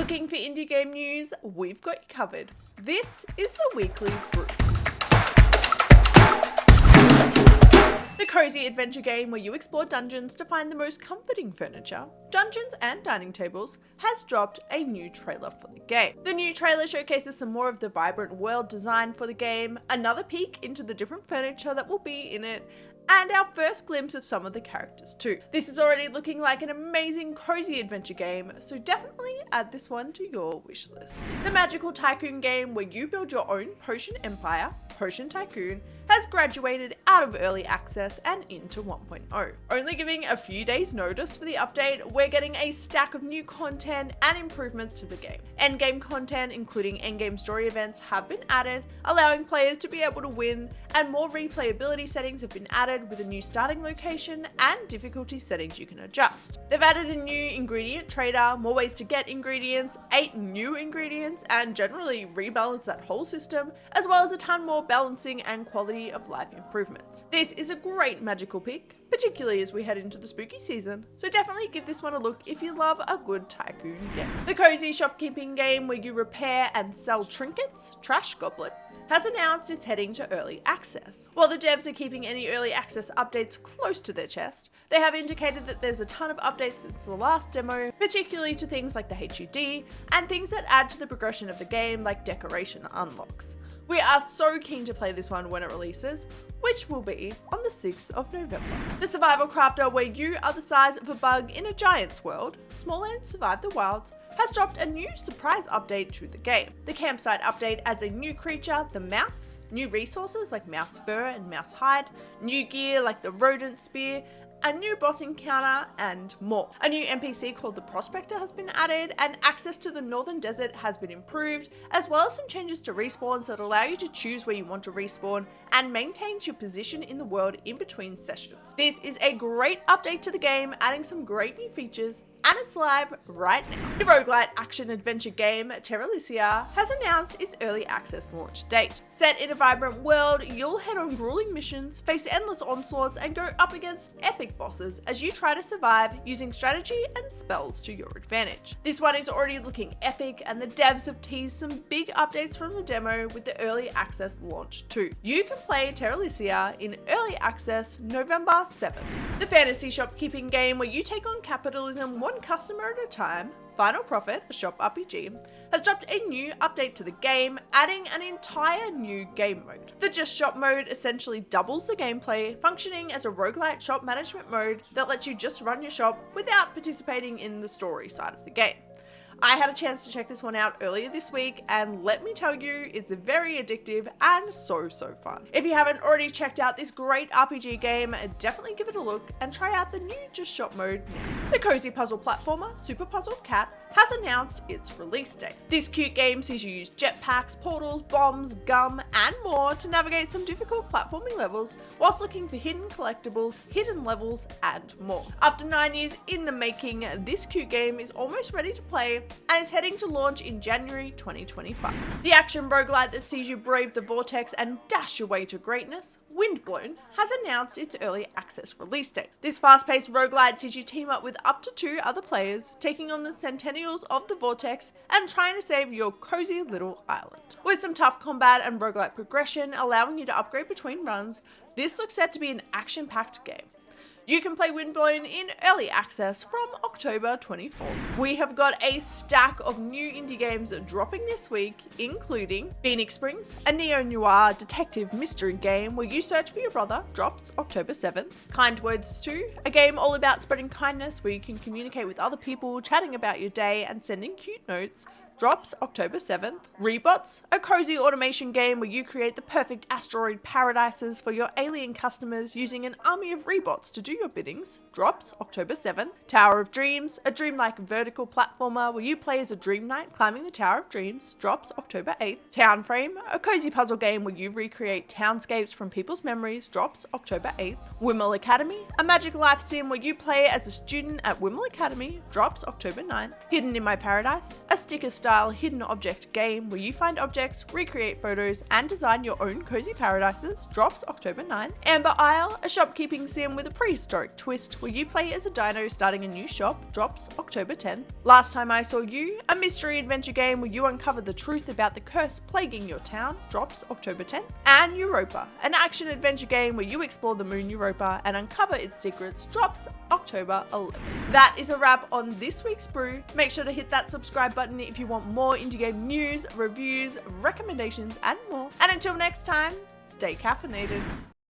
Looking for indie game news? We've got you covered. This is the Weekly Brew. The cozy adventure game where you explore dungeons to find the most comforting furniture, Dungeons and Dining Tables has dropped a new trailer for the game. The new trailer showcases some more of the vibrant world design for the game, another peek into the different furniture that will be in it, and our first glimpse of some of the characters too. This is already looking like an amazing cozy adventure game, so definitely add this one to your wish list. The magical Tycoon game where you build your own potion empire, Potion Tycoon, has graduated out of early access and into 1.0. Only giving a few days notice for the update, we're getting a stack of new content and improvements to the game. Endgame content, including endgame story events, have been added, allowing players to be able to win, and more replayability settings have been added with a new starting location and difficulty settings you can adjust. They've added a new ingredient trader, more ways to get ingredients, 8 new ingredients, and generally rebalance that whole system, as well as a ton more balancing and quality of life improvements. This is a great magical pick, particularly as we head into the spooky season, so definitely give this one a look if you love a good Tycoon game. The cozy shopkeeping game where you repair and sell trinkets, Goblin, has announced it's heading to early access. While the devs are keeping any early access updates close to their chest, they have indicated that there's a ton of updates since the last demo, particularly to things like the HUD and things that add to the progression of the game like decoration unlocks. We are so keen to play this one when it releases, which will be on the 6th of November. The survival crafter where you are the size of a bug in a giant's world, Smallands Survive the Wilds, has dropped a new surprise update to the game. The campsite update adds a new creature, the mouse, new resources like mouse fur and mouse hide, new gear like the rodent spear, a new boss encounter, and more. A new NPC called the Prospector has been added, and access to the Northern Desert has been improved, as well as some changes to respawns that allow you to choose where you want to respawn and maintains your position in the world in between sessions. This is a great update to the game, adding some great new features, and it's live right now. The roguelite action-adventure game Terralysia has announced its early access launch date. Set in a vibrant world, you'll head on grueling missions, face endless onslaughts, and go up against epic bosses as you try to survive using strategy and spells to your advantage. This one is already looking epic, and the devs have teased some big updates from the demo with the early access launch too. You can play Terralysia in early access November 7th. The fantasy shopkeeping game where you take on capitalism one customer at a time, Final Profit, a shop RPG, has dropped a new update to the game, adding an entire new game mode. The Just Shop mode essentially doubles the gameplay, functioning as a roguelite shop management mode that lets you just run your shop without participating in the story side of the game. I had a chance to check this one out earlier this week, and let me tell you, it's very addictive and so fun. If you haven't already checked out this great RPG game, definitely give it a look and try out the new Just Shop mode now. The cozy puzzle platformer Super Puzzle Cat has announced its release date. This cute game sees you use jetpacks, portals, bombs, gum, and more to navigate some difficult platforming levels whilst looking for hidden collectibles, hidden levels, and more. After 9 years in the making, this cute game is almost ready to play and is heading to launch in January 2025. The action roguelite that sees you brave the vortex and dash your way to greatness, Windblown, has announced its early access release date. This fast-paced roguelite sees you team up with up to 2 other players, taking on the Centennials of the Vortex and trying to save your cozy little island. With some tough combat and roguelite progression allowing you to upgrade between runs, this looks set to be an action-packed game. You can play Windblown in early access from October 24th. We have got a stack of new indie games dropping this week, including Phoenix Springs, a neo-noir detective mystery game where you search for your brother, drops October 7th. Kind Words 2, a game all about spreading kindness where you can communicate with other people, chatting about your day and sending cute notes, drops October 7th. Rebots, a cozy automation game where you create the perfect asteroid paradises for your alien customers using an army of rebots to do your biddings, drops October 7th. Tower of Dreams, a dreamlike vertical platformer where you play as a dream knight climbing the Tower of Dreams, drops October 8th. Townframe, a cozy puzzle game where you recreate townscapes from people's memories, drops October 8th. Wimmel Academy, a magic life sim where you play as a student at Wimmel Academy, drops October 9th. Hidden in My Paradise, a sticker-style hidden object game where you find objects, recreate photos, and design your own cozy paradises, drops October 9. Amber Isle, a shopkeeping sim with a prehistoric twist where you play as a dino starting a new shop, drops October 10. Last Time I Saw You, a mystery adventure game where you uncover the truth about the curse plaguing your town, drops October 10. And Europa, an action adventure game where you explore the moon Europa and uncover its secrets, drops October 11. That is a wrap on this week's brew. Make sure to hit that subscribe button if you want more indie game news, reviews, recommendations, and more. And until next time, stay caffeinated.